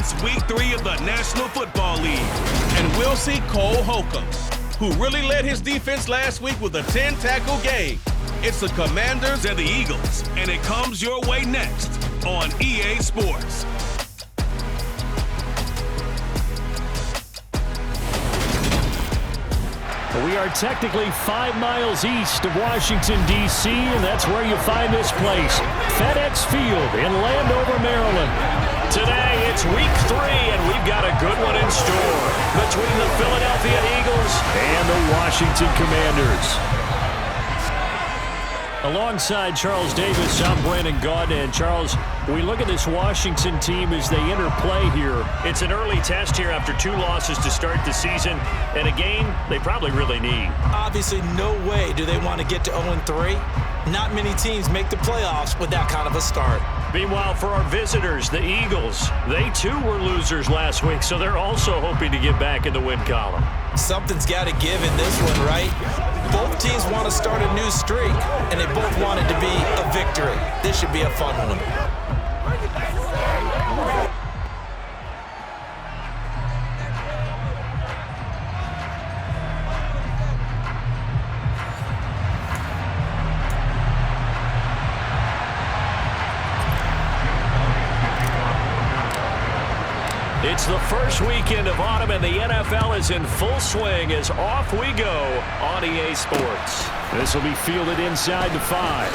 It's week 3 of the National Football League, and we'll see Cole Holcomb, who really led his defense last week with a 10-tackle game. It's the Commanders and the Eagles, and it comes your way next on EA Sports. We are technically 5 miles east of Washington, D.C., and that's where you find this place, FedEx Field in Landover, Maryland. Today, it's week 3, and we've got a good one in store between the Philadelphia Eagles and the Washington Commanders. Alongside Charles Davis, I'm Brandon Gaudin. And Charles, we look at this Washington team as they interplay here. It's an early test here after 2 losses to start the season, and a game they probably really need. Obviously, no way do they want to get to 0-3. Not many teams make the playoffs with that kind of a start. Meanwhile, for our visitors, the Eagles, they too were losers last week, so they're also hoping to get back in the win column. Something's got to give in this one, right? Both teams want to start a new streak, and they both want it to be a victory. This should be a fun one. It's the first weekend of autumn, and the NFL is in full swing as off we go on EA Sports. This will be fielded inside the 5.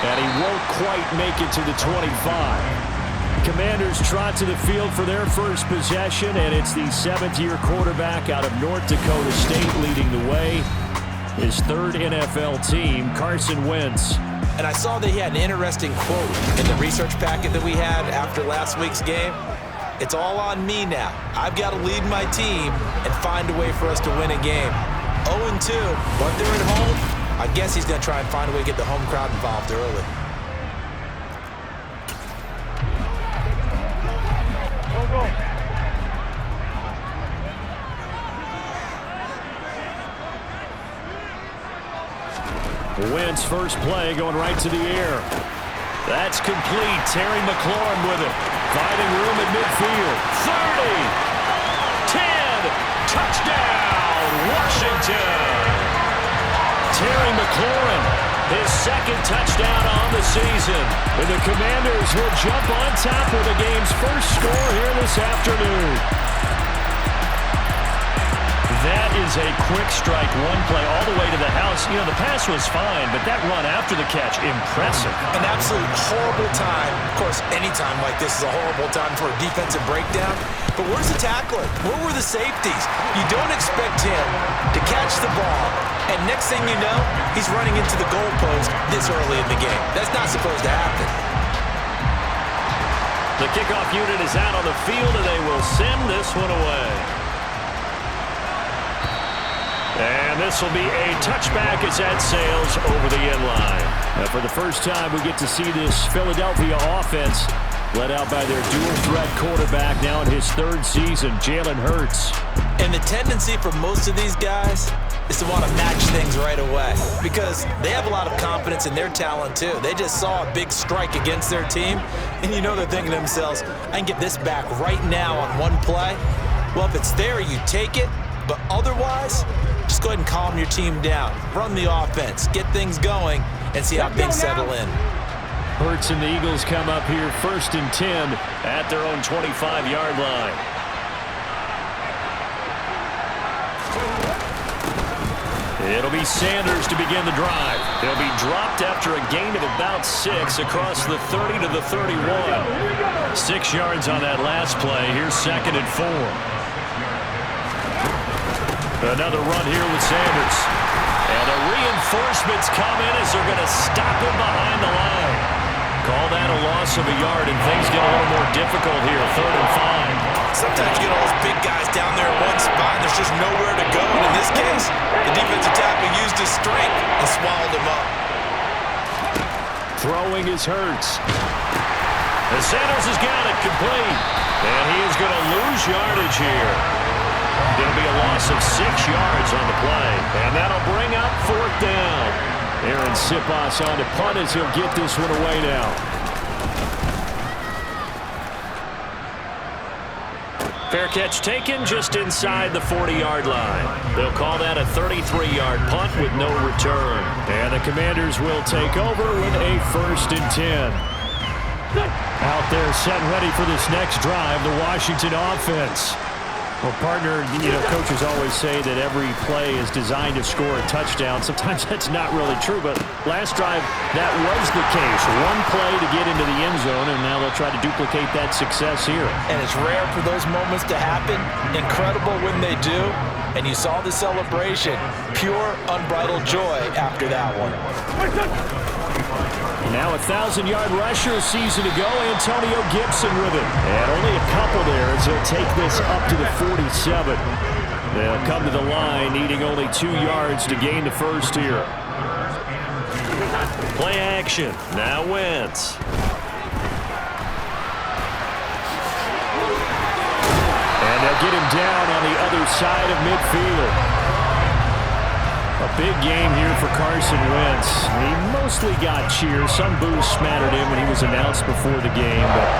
And he won't quite make it to the 25. Commanders trot to the field for their first possession, and it's the 7th-year quarterback out of North Dakota State leading the way. His 3rd NFL team, Carson Wentz. And I saw that he had an interesting quote in the research packet that we had after last week's game. It's all on me now. I've got to lead my team and find a way for us to win a game. 0-2, but they're at home. I guess he's going to try and find a way to get the home crowd involved early. Wentz first play going right to the air. That's complete. Terry McLaurin with it. Finding room at midfield. 30. 10. Touchdown, Washington. Terry McLaurin, his 2nd touchdown on the season. And the Commanders will jump on top with the game's first score here this afternoon. That is a quick strike, 1 play all the way to the house. You know, the pass was fine, but that run after the catch, impressive. An absolute horrible time. Of course, any time like this is a horrible time for a defensive breakdown. But where's the tackler? Where were the safeties? You don't expect him to catch the ball, and next thing you know, he's running into the goalpost this early in the game. That's not supposed to happen. The kickoff unit is out on the field, and they will send this one away. And this will be a touchback as that sails over the end line. Now, for the first time, we get to see this Philadelphia offense led out by their dual-threat quarterback now in his 3rd season, Jalen Hurts. And the tendency for most of these guys is to want to match things right away because they have a lot of confidence in their talent, too. They just saw a big strike against their team, and you know they're thinking to themselves, I can get this back right now on 1 play. Well, if it's there, you take it, but otherwise, just go ahead and calm your team down. Run the offense, get things going, and see how things settle in. Hurts and the Eagles come up here 1st and 10 at their own 25-yard line. It'll be Sanders to begin the drive. He'll be dropped after a gain of about 6 across the 30 to the 31. 6 yards on that last play. Here's 2nd and 4. Another run here with Sanders. And the reinforcements come in as they're going to stop him behind the line. Call that a loss of a yard, and things get a little more difficult here. 3rd and 5. Sometimes you get all those big guys down there in one spot, and there's just nowhere to go. And in this case, the defensive tackle used his strength and swallowed him up. Throwing is Hurts. And Sanders has got it complete. And he is going to lose yardage here. It'll be a loss of 6 yards on the play. And that'll bring up 4th down. Aaron Siposs on to punt as he'll get this one away now. Fair catch taken just inside the 40-yard line. They'll call that a 33-yard punt with no return. And the Commanders will take over with a 1st and 10. Out there set ready for this next drive, the Washington offense. Well, partner, coaches always say that every play is designed to score a touchdown. Sometimes that's not really true, but last drive, that was the case. One play to get into the end zone, and now they'll try to duplicate that success here. And it's rare for those moments to happen. Incredible when they do. And you saw the celebration. Pure, unbridled joy after that one. Now a 1,000-yard rusher season to go. Antonio Gibson with it. And only a couple there as he'll take this up to the 47. They'll come to the line needing only 2 yards to gain the first here. Play action. Now Wentz. And they'll get him down on the other side of midfield. A big game here for Carson Wentz. He mostly got cheers. Some boos smattered him when he was announced before the game. But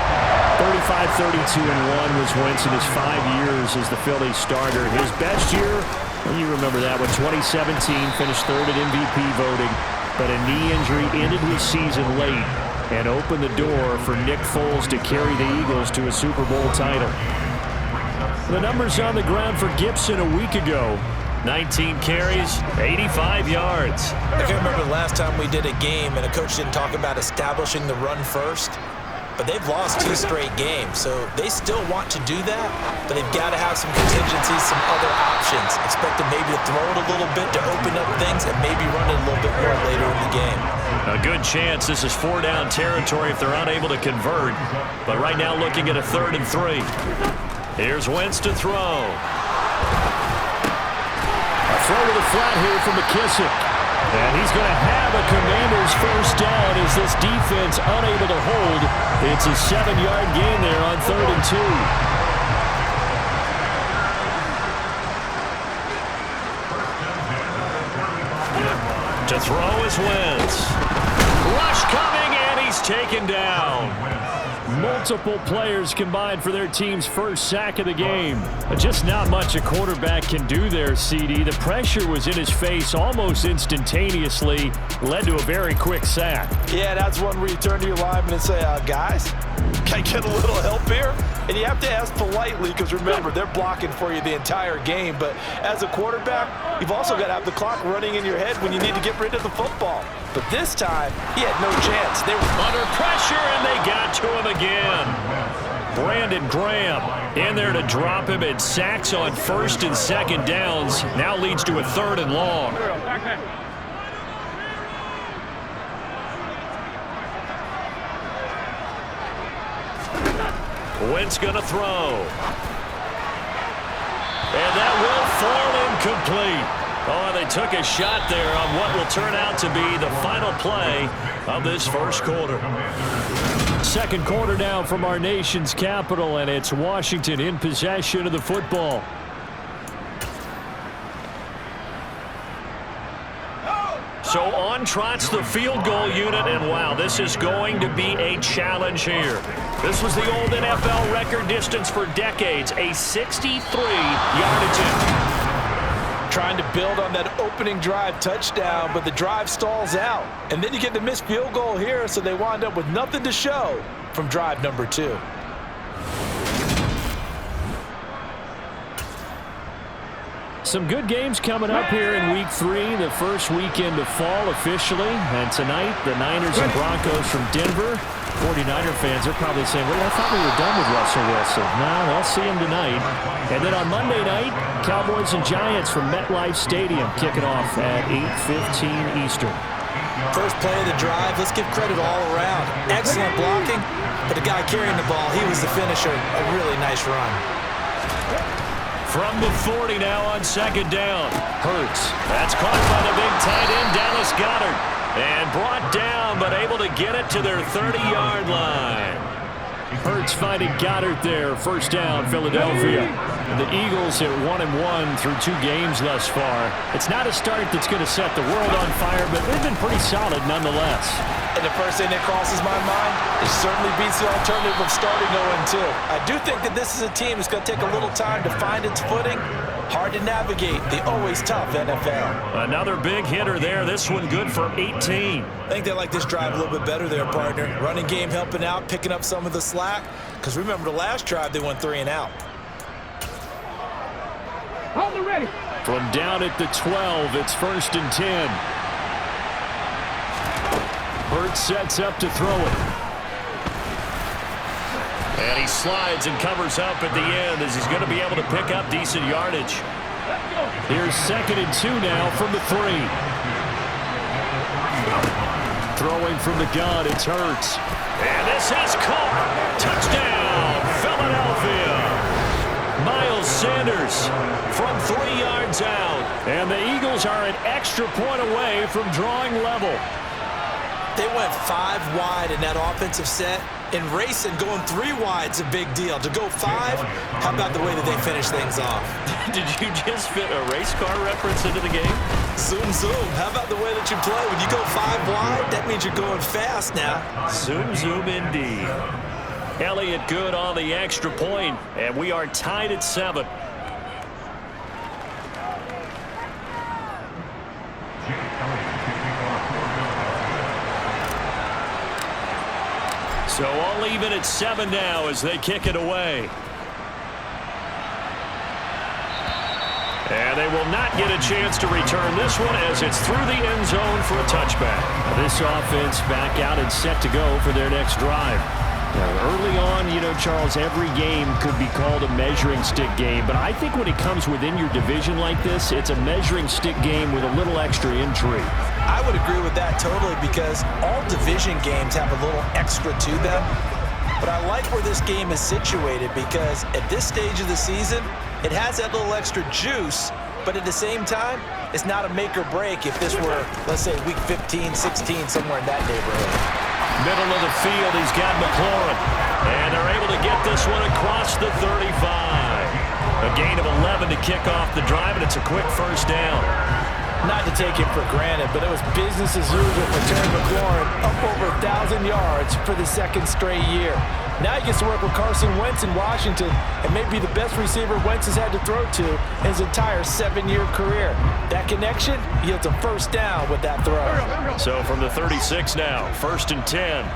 35-32-1 was Wentz in his 5 years as the Phillies starter. His best year, well, you remember that one, 2017, finished 3rd at MVP voting. But a knee injury ended his season late and opened the door for Nick Foles to carry the Eagles to a Super Bowl title. The numbers on the ground for Gibson a week ago. 19 carries, 85 yards. I can remember the last time we did a game and a coach didn't talk about establishing the run first. But they've lost 2 straight games, so they still want to do that, but they've got to have some contingencies, some other options. Expect them maybe to throw it a little bit to open up things and maybe run it a little bit more later in the game. A good chance this is 4-down territory if they're unable to convert. But right now looking at a 3rd and 3. Here's Wentz to throw. Throw to the flat here from McKissick. And he's going to have a Commanders first down as this defense unable to hold. It's a 7-yard gain there on 3rd and 2. To throw is Wentz. Rush coming, and he's taken down. Multiple players combined for their team's first sack of the game. Just not much a quarterback can do there, CD. The pressure was in his face almost instantaneously, led to a very quick sack. Yeah, that's one where you turn to your lineman and say, guys, can I get a little help here? And you have to ask politely because, remember, they're blocking for you the entire game. But as a quarterback, you've also got to have the clock running in your head when you need to get rid of the football. But this time, he had no chance. They were under pressure, and they got to him again. Brandon Graham in there to drop him. It sacks on 1st and 2nd downs. Now leads to a 3rd and long. Wentz going to throw. And that will fall incomplete. Oh, they took a shot there on what will turn out to be the final play of this first quarter. Second quarter now from our nation's capital, and it's Washington in possession of the football. So on trots the field goal unit, and wow, this is going to be a challenge here. This was the old NFL record distance for decades, a 63-yard attempt. Trying to build on that opening drive touchdown, but the drive stalls out. And then you get the missed field goal here, so they wind up with nothing to show from drive number 2. Some good games coming up here in Week 3, the first weekend of fall officially. And tonight, the Niners and Broncos from Denver. 49er fans are probably saying, well, I thought we were done with Russell Wilson. No, they'll see him tonight. And then on Monday night, Cowboys and Giants from MetLife Stadium kicking off at 8:15 Eastern. First play of the drive, let's give credit all around. Excellent blocking, but the guy carrying the ball, he was the finisher. A really nice run. From the 40 now on 2nd down. Hurts. That's caught by the big tight end, Dallas Goedert. And brought down, but able to get it to their 30-yard line. Hurts finding Goedert there. First down, Philadelphia. The Eagles at 1-1 through 2 games thus far. It's not a start that's going to set the world on fire, but they've been pretty solid nonetheless. And the first thing that crosses my mind, it certainly beats the alternative of starting 0-2. I do think that this is a team that's going to take a little time to find its footing. Hard to navigate the always tough NFL. Another big hitter there. This one good for 18. I think they like this drive a little bit better there, partner. Running game helping out, picking up some of the slack. Because remember the last drive, they went 3 and out. Hold it ready. From down at the 12, it's 1st and 10. Hurts sets up to throw it. And he slides and covers up at the end as he's going to be able to pick up decent yardage. Here's 2nd and 2 now from the 3. Throwing from the gun, it's Hurts. And this is caught. Touchdown, Philadelphia. Miles Sanders from 3 yards out. And the Eagles are an extra point away from drawing level. They went 5 wide in that offensive set. And racing, going 3 wide's a big deal. To go 5, how about the way that they finish things off? Did you just fit a race car reference into the game? Zoom, zoom. How about the way that you play? When you go 5 wide, that means you're going fast now. Zoom, zoom indeed. Elliott good on the extra point, and we are tied at 7. So all even at 7 now as they kick it away. And they will not get a chance to return this one as it's through the end zone for a touchback. This offense back out and set to go for their next drive. Now, early on, you know, Charles, every game could be called a measuring stick game. But I think when it comes within your division like this, it's a measuring stick game with a little extra intrigue. I would agree with that totally because all division games have a little extra to them. But I like where this game is situated because at this stage of the season, it has that little extra juice. But at the same time, it's not a make or break if this were, let's say, week 15, 16, somewhere in that neighborhood. Middle of the field, he's got McLaurin. And they're able to get this one across the 35. A gain of 11 to kick off the drive, and it's a quick first down. Not to take it for granted, but it was business as usual for Terry McLaurin, up over 1,000 yards for the 2nd straight year. Now he gets to work with Carson Wentz in Washington, and may be the best receiver Wentz has had to throw to in his entire 7-year career. That connection yields a first down with that throw. So from the 36 now, 1st and 10.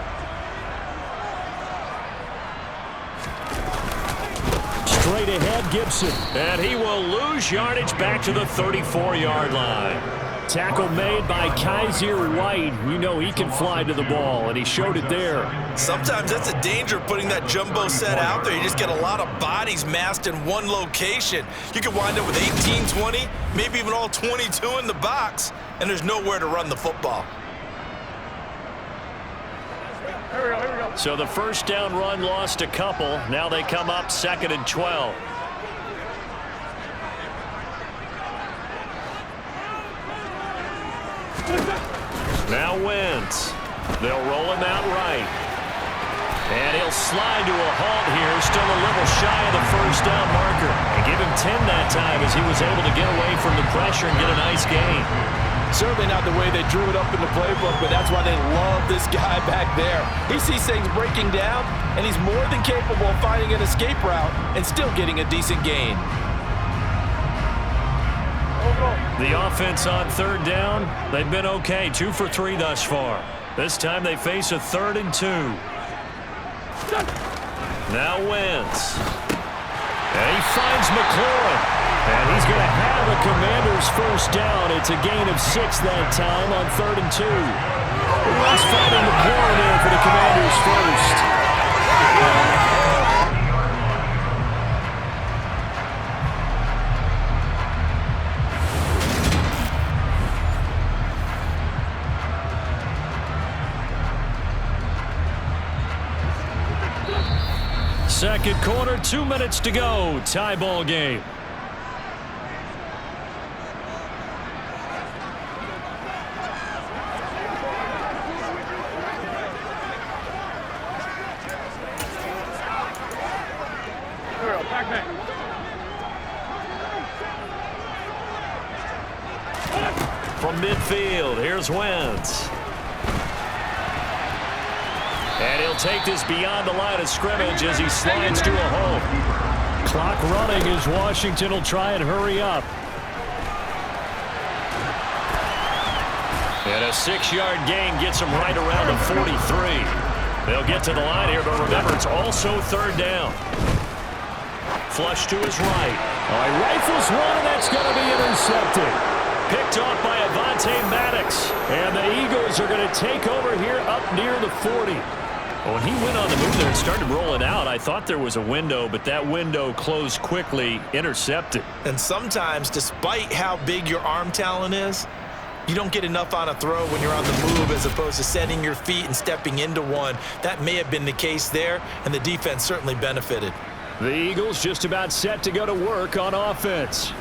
Straight ahead, Gibson. And he will lose yardage back to the 34-yard line. Tackle made by Kaiser White. We know he can fly to the ball, and he showed it there. Sometimes that's a danger putting that jumbo set out there. You just get a lot of bodies massed in one location. You could wind up with 18, 20, maybe even all 22 in the box, and there's nowhere to run the football. Here we go. So the first down run lost a couple. Now they come up 2nd and 12. Now Wentz. They'll roll him out right. And he'll slide to a halt here, still a little shy of the first down marker. And give him 10 that time as he was able to get away from the pressure and get a nice gain. Certainly not the way they drew it up in the playbook, but that's why they love this guy back there. He sees things breaking down, and he's more than capable of finding an escape route and still getting a decent gain. The offense on 3rd down, they've been okay, 2 for 3 thus far. This time they face a 3rd and 2. Now Wentz. And he finds McLaurin. And he's going to have a Commander's first down. It's a gain of 6 that time on 3rd and 2. Wentz finding McLaurin there for the Commanders first. Second quarter, 2 minutes to go. Tie ball game. From midfield, here's Wentz. And he'll take this beyond the line of scrimmage as he slides to a hole. Clock running as Washington will try and hurry up. And a 6-yard gain gets him right around the 43. They'll get to the line here, but remember, it's also third down. Flush to his right. Oh, he rifles one, and that's going to be intercepted. Picked off by Avonte Maddox. And the Eagles are going to take over here up near the 40. When he went on the move there and started rolling out, I thought there was a window, but that window closed quickly, intercepted. And sometimes, despite how big your arm talent is, you don't get enough on a throw when you're on the move as opposed to setting your feet and stepping into one. That may have been the case there, and the defense certainly benefited. The Eagles just about set to go to work on offense.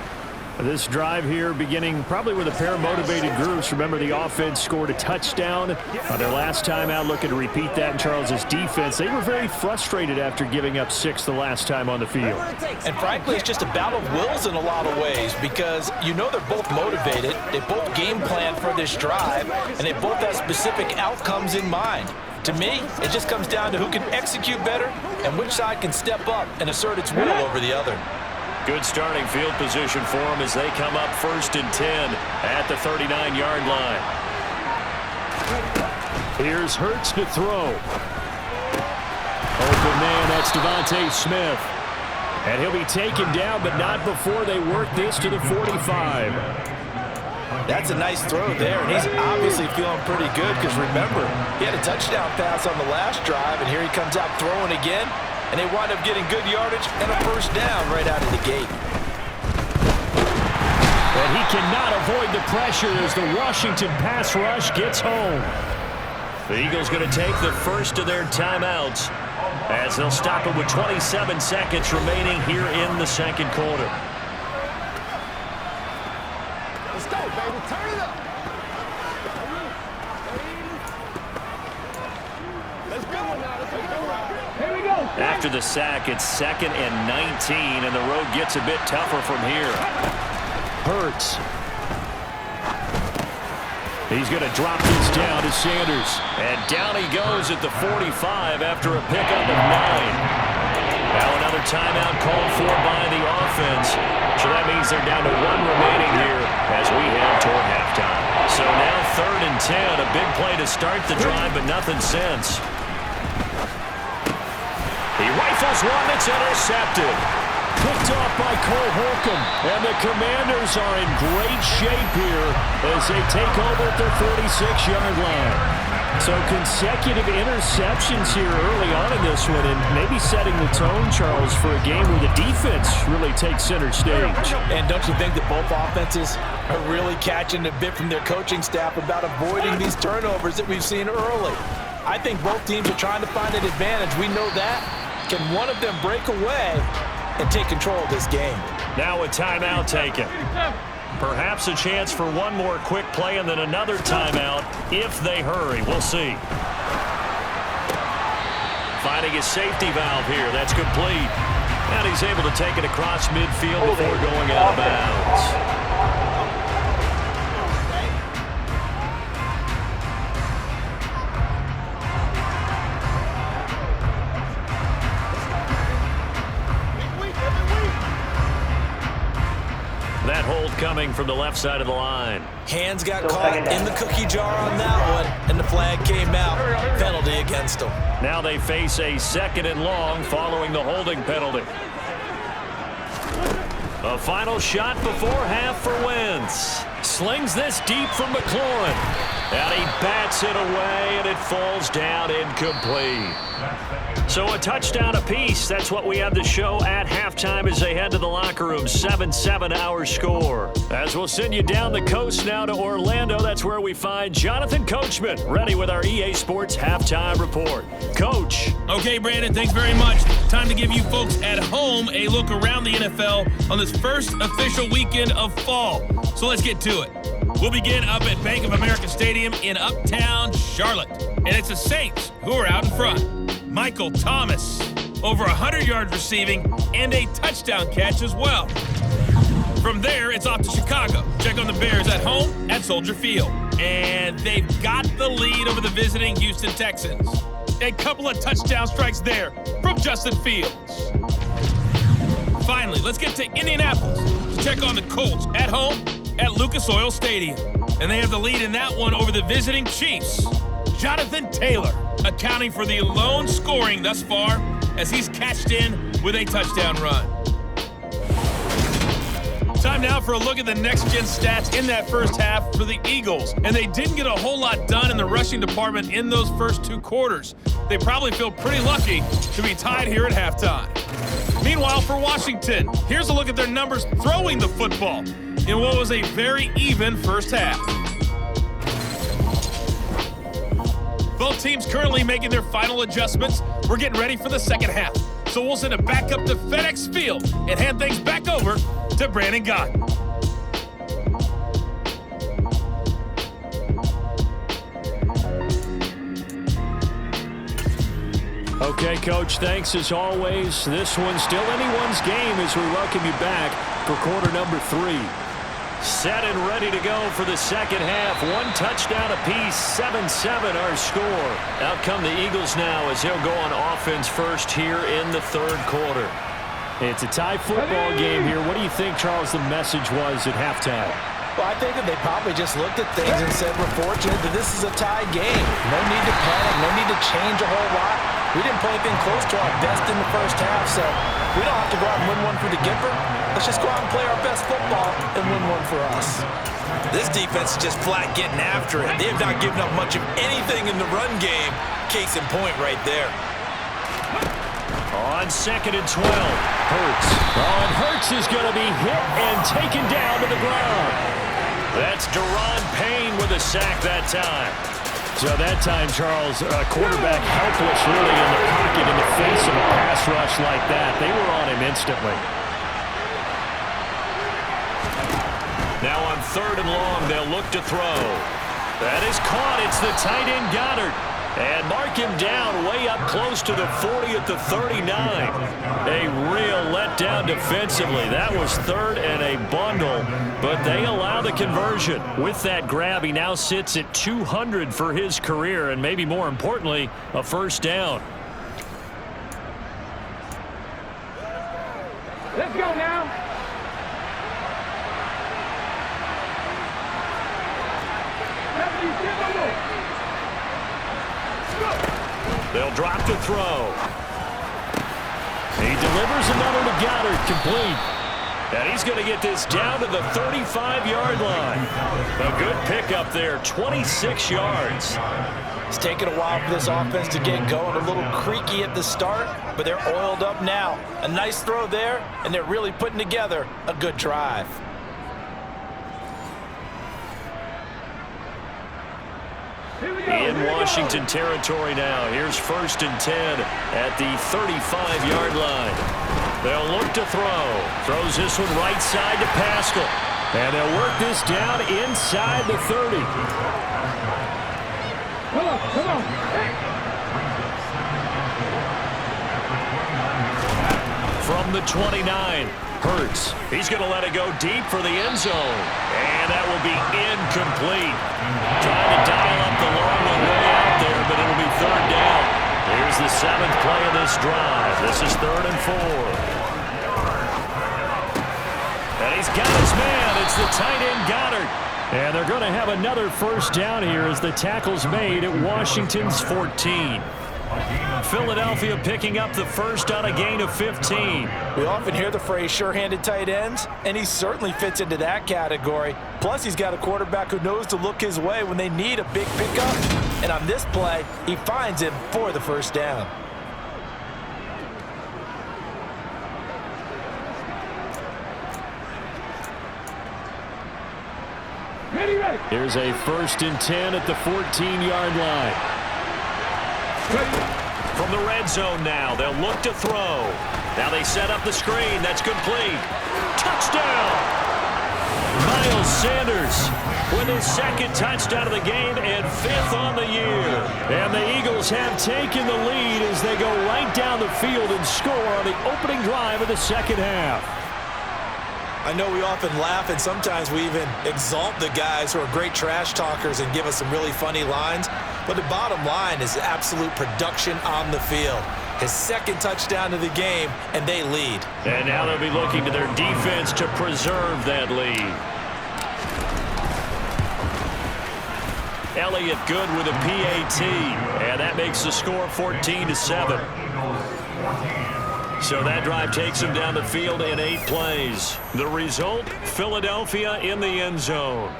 This drive here beginning probably with a pair of motivated groups. Remember, the offense scored a touchdown on their last time out, looking to repeat that in Charles's defense. They were very frustrated after giving up 6 the last time on the field. And frankly, it's just a battle of wills in a lot of ways because you know they're both motivated. They both game plan for this drive, and they both have specific outcomes in mind. To me, it just comes down to who can execute better and which side can step up and assert its will over the other. Good starting field position for them as they come up 1st and 10 at the 39-yard line. Here's Hurts to throw. Open man, that's Devontae Smith. And he'll be taken down, but not before they work this to the 45. That's a nice throw there, and he's obviously feeling pretty good because remember, he had a touchdown pass on the last drive, and here he comes out throwing again. And they wind up getting good yardage and a 1st down right out of the gate. And he cannot avoid the pressure as the Washington pass rush gets home. The Eagles going to take the first of their timeouts as they'll stop it with 27 seconds remaining here in the second quarter. Let's go, baby. Turn it up. Let's go now. Let's go. Here we go. After the sack, it's 2nd and 19, and the road gets a bit tougher from here. Hurts. He's going to drop this down to Sanders. And down he goes at the 45 after a pickup of 9. Now another timeout called for by the offense. So that means they're down to 1 remaining here as we head toward halftime. So now 3rd and 10, a big play to start the drive, but nothing since. He rifles one that's intercepted. Picked off by Cole Holcomb. And the Commanders are in great shape here as they take over at their 46-yard line. So consecutive interceptions here early on in this one, and maybe setting the tone, Charles, for a game where the defense really takes center stage. And don't you think that both offenses are really catching a bit from their coaching staff about avoiding these turnovers that we've seen early? I think both teams are trying to find an advantage. We know that. Can one of them break away and take control of this game? Now a timeout taken. Perhaps a chance for one more quick play and then another timeout if they hurry. We'll see. Finding his safety valve here. That's complete. And he's able to take it across midfield before going out of bounds. That hold coming from the left side of the line. Hands got caught in the cookie jar on that one, and the flag came out. Penalty against them. Now they face a 2nd and long following the holding penalty. A final shot before half for Wentz. Slings this deep from McLaurin. And he bats it away, and it falls down incomplete. So a touchdown apiece. That's what we have to show at halftime as they head to the locker room. 7-7 our score. As we'll send you down the coast now to Orlando, that's where we find Jonathan Coachman, ready with our EA Sports halftime report. Coach. Okay, Brandon, thanks very much. Time to give you folks at home a look around the NFL on this first official weekend of fall. So let's get to it. We'll begin up at Bank of America Stadium in Uptown Charlotte. And it's the Saints who are out in front. Michael Thomas, over 100 yards receiving and a touchdown catch as well. From there, it's off to Chicago. Check on the Bears at home at Soldier Field. And they've got the lead over the visiting Houston Texans. A couple of touchdown strikes there from Justin Fields. Finally, let's get to Indianapolis to check on the Colts at home at Lucas Oil Stadium. And they have the lead in that one over the visiting Chiefs. Jonathan Taylor accounting for the lone scoring thus far as he's cashed in with a touchdown run. Time now for a look at the next-gen stats in that first half for the Eagles. And they didn't get a whole lot done in the rushing department in those first 2 quarters. They probably feel pretty lucky to be tied here at halftime. Meanwhile, for Washington, here's a look at their numbers throwing the football in what was a very even first half. Both teams currently making their final adjustments. We're getting ready for the second half. So we'll send it back up to FedEx Field and hand things back over to Brandon Godden. Okay, Coach, thanks as always. This one's still anyone's game as we welcome you back for quarter number 3. Set and ready to go for the second half. 1 touchdown apiece, 7-7 our score. Out come the Eagles now as they'll go on offense first here in the third quarter. It's a tie football game here. What do you think, Charles, the message was at halftime? Well, I think that they probably just looked at things and said, we're fortunate that this is a tie game. No need to panic, no need to change a whole lot. We didn't play anything close to our best in the first half, so we don't have to go out and win one for the Gipper. Let's just go out and play our best football and win one for us. This defense is just flat getting after it. They have not given up much of anything in the run game. Case in point right there. On 2nd and 12, Hurts. Oh, and Hurts is going to be hit and taken down to the ground. That's Daron Payne with a sack that time. So that time, Charles, a quarterback helpless really in the pocket in the face of a pass rush like that. They were on him instantly. Now on 3rd and long, they'll look to throw. That is caught. It's the tight end Goddard. And mark him down way up close to the 40 at the 39. A real letdown defensively. That was 3rd and a bundle, but they allow the conversion. With that grab, he now sits at 200 for his career, and maybe more importantly, a first down. Let's go now. They'll drop to throw. He delivers another to Goddard, complete. And he's going to get this down to the 35-yard line. A good pickup there, 26 yards. It's taken a while for this offense to get going. A little creaky at the start, but they're oiled up now. A nice throw there, and they're really putting together a good drive. In Washington territory now. Here's 1st and 10 at the 35-yard line. They'll look to throw. Throws this one right side to Pascal. And they'll work this down inside the 30. Come on. From the 29, Hurts. He's going to let it go deep for the end zone. And that will be incomplete. Trying to dial up the long one way out there, but it'll be 3rd down. Here's the 7th play of this drive. This is 3rd and 4. And he's got his man. It's the tight end Goddard. And they're going to have another first down here as the tackle's made at Washington's 14. Philadelphia picking up the first on a gain of 15. We often hear the phrase sure-handed tight ends, and he certainly fits into that category. Plus, he's got a quarterback who knows to look his way when they need a big pickup. And on this play, he finds him for the first down. Ready. Here's a 1st and 10 at the 14-yard line. From the red zone now, they'll look to throw. Now they set up the screen. That's complete. Touchdown! Miles Sanders with his 2nd touchdown of the game and 5th on the year. And the Eagles have taken the lead as they go right down the field and score on the opening drive of the second half. I know we often laugh and sometimes we even exalt the guys who are great trash talkers and give us some really funny lines. But the bottom line is absolute production on the field. His second touchdown of the game, and they lead. And now they'll be looking to their defense to preserve that lead. Elliott good with a PAT, and that makes the score 14-7. So that drive takes him down the field in 8 plays. The result, Philadelphia in the end zone.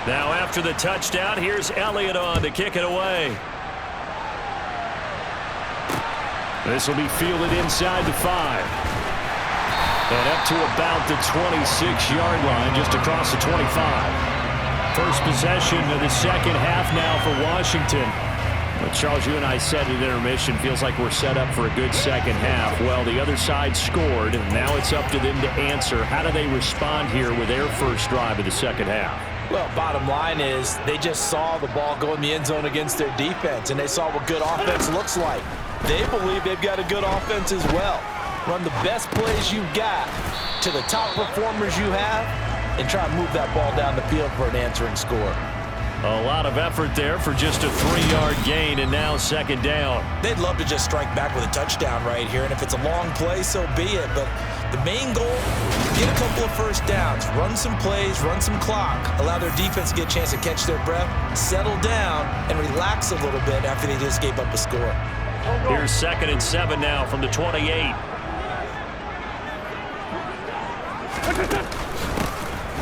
Now after the touchdown, here's Elliott on to kick it away. This will be fielded inside the 5. And up to about the 26-yard line, just across the 25. First possession of the second half now for Washington. Well, Charles, you and I said at intermission, feels like we're set up for a good second half. Well, the other side scored. Now it's up to them to answer. How do they respond here with their first drive of the second half? Well, bottom line is they just saw the ball go in the end zone against their defense, and they saw what good offense looks like. They believe they've got a good offense as well. Run the best plays you got to the top performers you have and try to move that ball down the field for an answering score. A lot of effort there for just a 3-yard gain, and now second down. They'd love to just strike back with a touchdown right here, and if it's a long play, so be it. But the main goal, get a couple of first downs, run some plays, run some clock, allow their defense to get a chance to catch their breath, settle down, and relax a little bit after they just gave up a score. Here's 2nd and 7 now from the 28.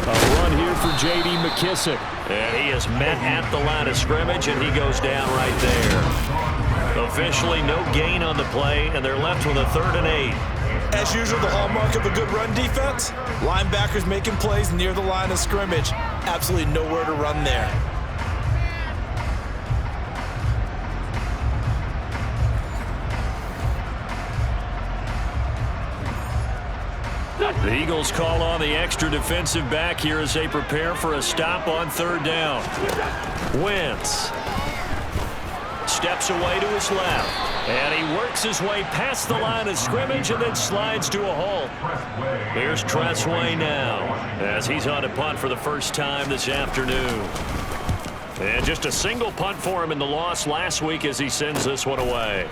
A run here for J.D. McKissick. And he is met at the line of scrimmage, and he goes down right there. Officially no gain on the play, and they're left with a 3rd and 8. As usual, the hallmark of a good run defense, linebackers making plays near the line of scrimmage. Absolutely nowhere to run there. The Eagles call on the extra defensive back here as they prepare for a stop on 3rd down. Wentz steps away to his left, and he works his way past the line of scrimmage and then slides to a halt. Here's Tressway now as he's on a punt for the first time this afternoon. And just a single punt for him in the loss last week as he sends this one away.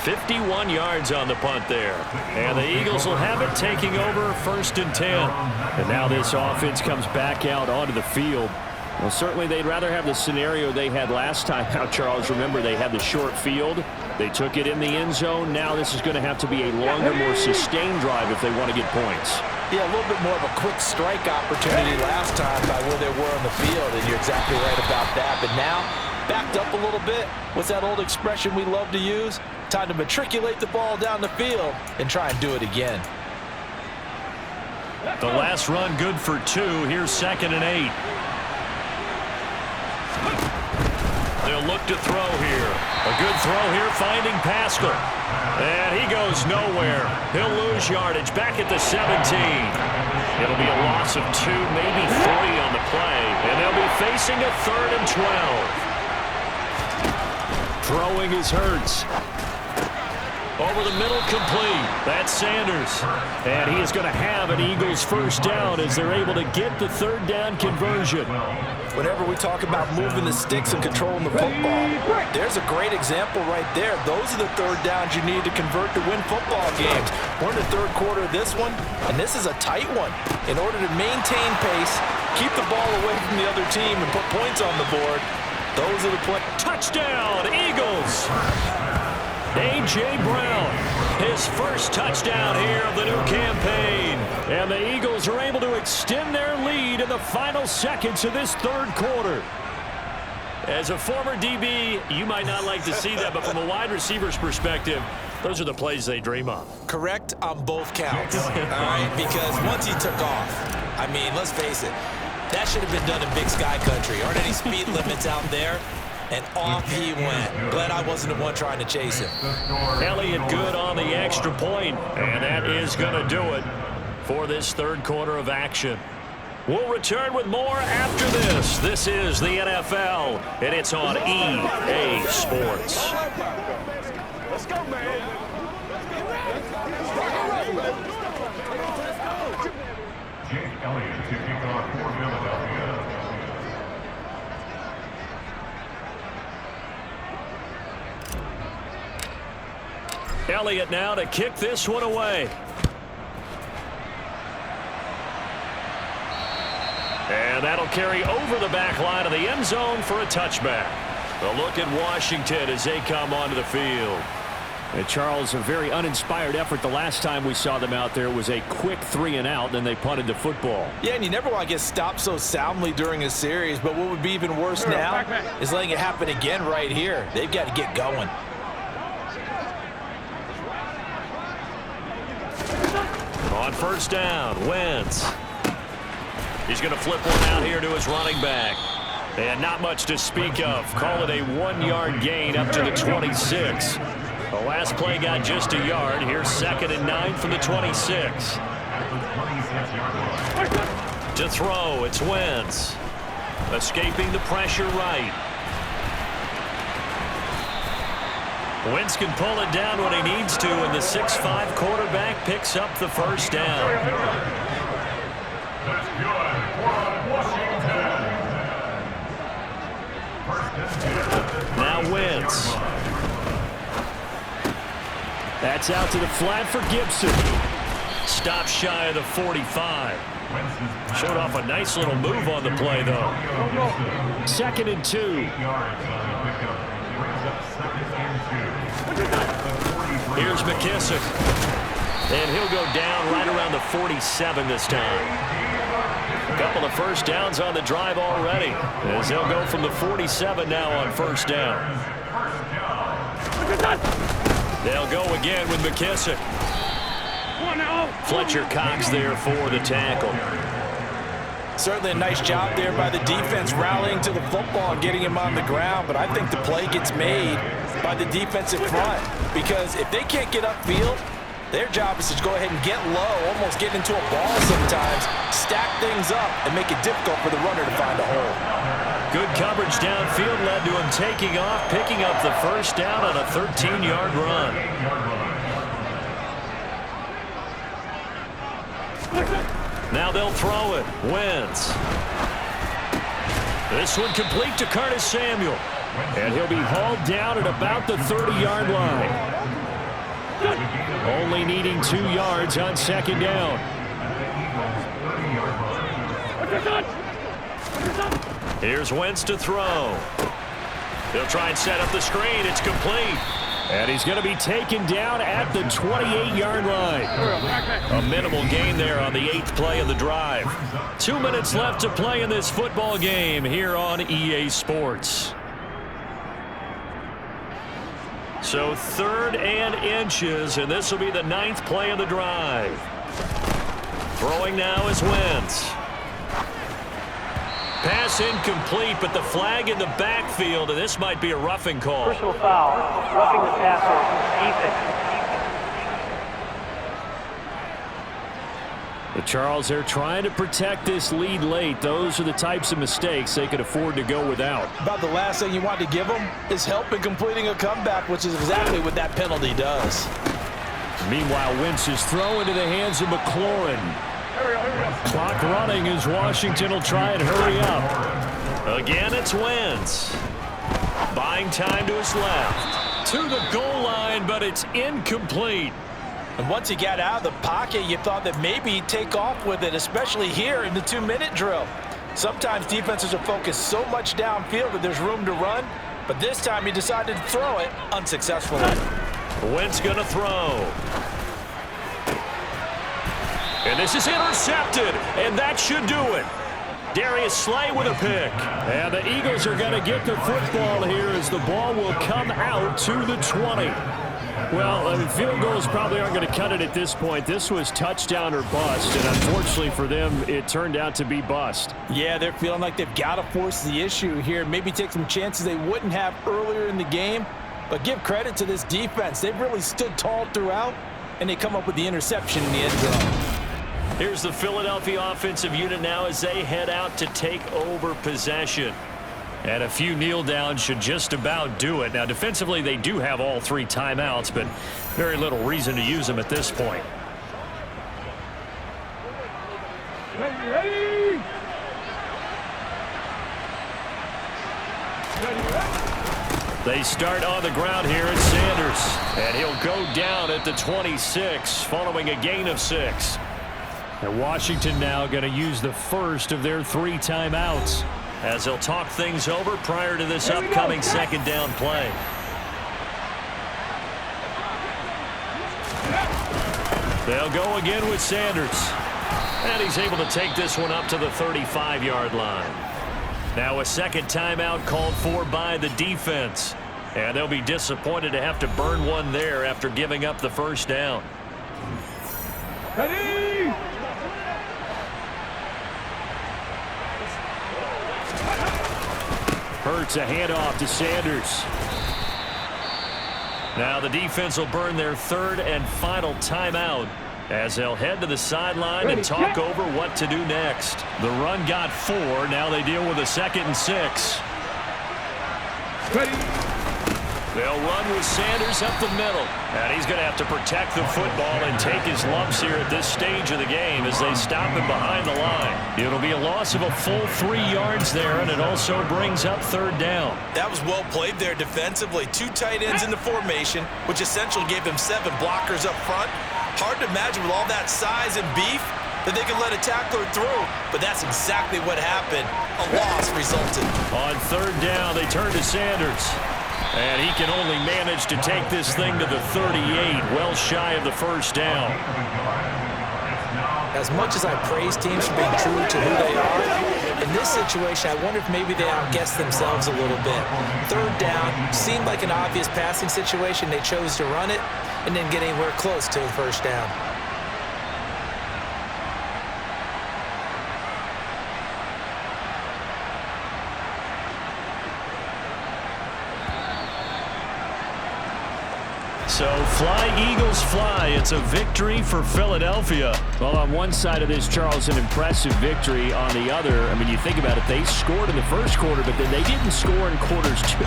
51 yards on the punt there. And the Eagles will have it, taking over 1st and 10. And now this offense comes back out onto the field. Well, certainly they'd rather have the scenario they had last time out, Charles. Remember, they had the short field. They took it in the end zone. Now this is going to have to be a longer, more sustained drive if they want to get points. Yeah, a little bit more of a quick strike opportunity last time by where they were on the field, and you're exactly right about that. But now, backed up a little bit. What's that old expression we love to use? Time to matriculate the ball down the field and try and do it again. The last run good for 2. Here's 2nd and 8. They'll look to throw here. A good throw here, finding Pascal. And he goes nowhere. He'll lose yardage back at the 17. It'll be a loss of 2, maybe 3 on the play. And they'll be facing a 3rd and 12. Throwing is Hurts. Over the middle, complete. That's Sanders. And he is going to have an Eagles first down as they're able to get the 3rd down conversion. Whenever we talk about moving the sticks and controlling the football, there's a great example right there. Those are the 3rd downs you need to convert to win football games. We're in the 3rd quarter of this one, and this is a tight one. In order to maintain pace, keep the ball away from the other team, and put points on the board, those are the plays. Touchdown, Eagles! A.J. Brown, his first touchdown here of the new campaign. And the Eagles are able to extend their lead in the final seconds of this 3rd quarter. As a former DB, you might not like to see that, but from a wide receiver's perspective, those are the plays they dream of. Correct on both counts, all right? Because once he took off, I mean, let's face it, that should have been done in Big Sky Country. Aren't any speed limits out there? And off he went. Glad I wasn't the one trying to chase him. Elliott good on the extra point, and that is going to do it for this 3rd quarter of action. We'll return with more after this. This is the NFL, and it's on EA Sports. Let's go, man. Jake Elliott to kick off for Philadelphia. Elliott now to kick this one away. And that'll carry over the back line of the end zone for a touchback. A look at Washington as they come onto the field. And Charles, a very uninspired effort the last time we saw them out there. Was a quick 3-and-out, and then they punted the football. Yeah, and you never want to get stopped so soundly during a series, but what would be even worse now is letting it happen again right here. They've got to get going. On first down, Wentz. He's going to flip one out here to his running back. And not much to speak of. Call it a 1-yard gain up to the 26. The last play got just a yard. Here's 2nd and 9 from the 26. To throw, it's Wentz. Escaping the pressure right. Wentz can pull it down when he needs to, and the 6'5" quarterback picks up the first down. That's good for Washington. Now Wentz. That's out to the flat for Gibson. Stop shy of the 45. Showed off a nice little move on the play, though. 2nd and 2. Here's McKissick. And he'll go down right around the 47 this time. A couple of first downs on the drive already, as they'll go from the 47 now on first down. They'll go again with McKissick. Fletcher Cox there for the tackle. Certainly a nice job there by the defense rallying to the football and getting him on the ground, but I think the play gets made by the defensive front, because if they can't get upfield, their job is to go ahead and get low, almost get into a ball sometimes, stack things up, and make it difficult for the runner to find a hole. Good coverage downfield led to him taking off, picking up the first down on a 13-yard run. Now they'll throw it. Wentz. This one complete to Curtis Samuel. And he'll be hauled down at about the 30-yard line. Only needing 2 yards on 2nd down. Here's Wentz to throw. He'll try and set up the screen. It's complete. And he's going to be taken down at the 28-yard line. A minimal gain there on the 8th play of the drive. 2 minutes left to play in this football game here on EA Sports. So 3rd and inches, and this will be the 9th play of the drive. Throwing now is Wentz. Pass incomplete, but the flag in the backfield, and this might be a roughing call. Personal foul, roughing the passer, defense. But Charles, they're trying to protect this lead late. Those are the types of mistakes they could afford to go without. About the last thing you want to give them is help in completing a comeback, which is exactly what that penalty does. Meanwhile, Wentz is thrown into the hands of McLaurin. Clock running as Washington will try and hurry up. Again, it's Wentz. Buying time to his left. To the goal line, but it's incomplete. And once he got out of the pocket, you thought that maybe he'd take off with it, especially here in the 2-minute drill. Sometimes defenses are focused so much downfield that there's room to run, but this time he decided to throw it unsuccessfully. Wentz gonna throw. And this is intercepted, and that should do it. Darius Slay with a pick. And the Eagles are going to get the football here as the ball will come out to the 20. Well, field goals probably aren't going to cut it at this point. This was touchdown or bust, and unfortunately for them, it turned out to be bust. Yeah, they're feeling like they've got to force the issue here. Maybe take some chances they wouldn't have earlier in the game. But give credit to this defense. They've really stood tall throughout, and they come up with the interception in the end zone. Here's the Philadelphia offensive unit now as they head out to take over possession. And a few kneel downs should just about do it. Now, defensively, they do have all 3 timeouts, but very little reason to use them at this point. They start on the ground here at Sanders. And he'll go down at the 26 following a gain of 6. And Washington now going to use the first of their 3 timeouts as they'll talk things over prior to this upcoming second down play. They'll go again with Sanders. And he's able to take this one up to the 35-yard line. Now a second timeout called for by the defense. And they'll be disappointed to have to burn one there after giving up the first down. Ready? Hurts a handoff to Sanders. Now the defense will burn their 3rd and final timeout as they'll head to the sideline and talk over what to do next. The run got 4. Now they deal with a 2nd and 6. Ready? They'll run with Sanders up the middle. And he's going to have to protect the football and take his lumps here at this stage of the game as they stop him behind the line. It'll be a loss of a full 3 yards there, and it also brings up 3rd down. That was well played there defensively. 2 tight ends in the formation, which essentially gave them 7 blockers up front. Hard to imagine with all that size and beef that they could let a tackler through. But that's exactly what happened. A loss resulted. On 3rd down, they turn to Sanders. And he can only manage to take this thing to the 38, well shy of the first down. As much as I praise teams for being true to who they are, in this situation, I wonder if maybe they outguessed themselves a little bit. 3rd down seemed like an obvious passing situation. They chose to run it and didn't get anywhere close to the first down. So fly, Eagles, fly. It's a victory for Philadelphia. Well, on one side of this, Charles, an impressive victory. On the other, I mean, you think about it, they scored in the first quarter, but then they didn't score in quarters 2,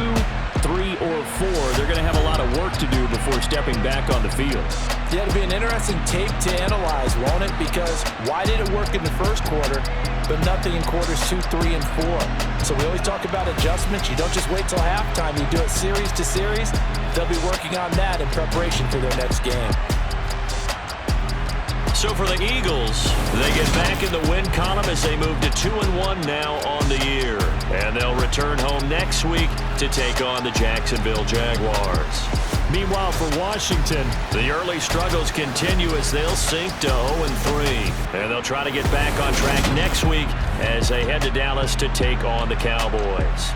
3, or 4. They're going to have a lot of work to do before stepping back on the field. Yeah, it'll be an interesting tape to analyze, won't it? Because why did it work in the first quarter, but nothing in quarters 2, 3, and 4? So we always talk about adjustments. You don't just wait till halftime. You do it series to series. They'll be working on that in preparation for their next game. So for the Eagles, they get back in the win column as they move to 2-1 now on the year. And they'll return home next week to take on the Jacksonville Jaguars. Meanwhile, for Washington, the early struggles continue as they'll sink to 0-3. And they'll try to get back on track next week as they head to Dallas to take on the Cowboys.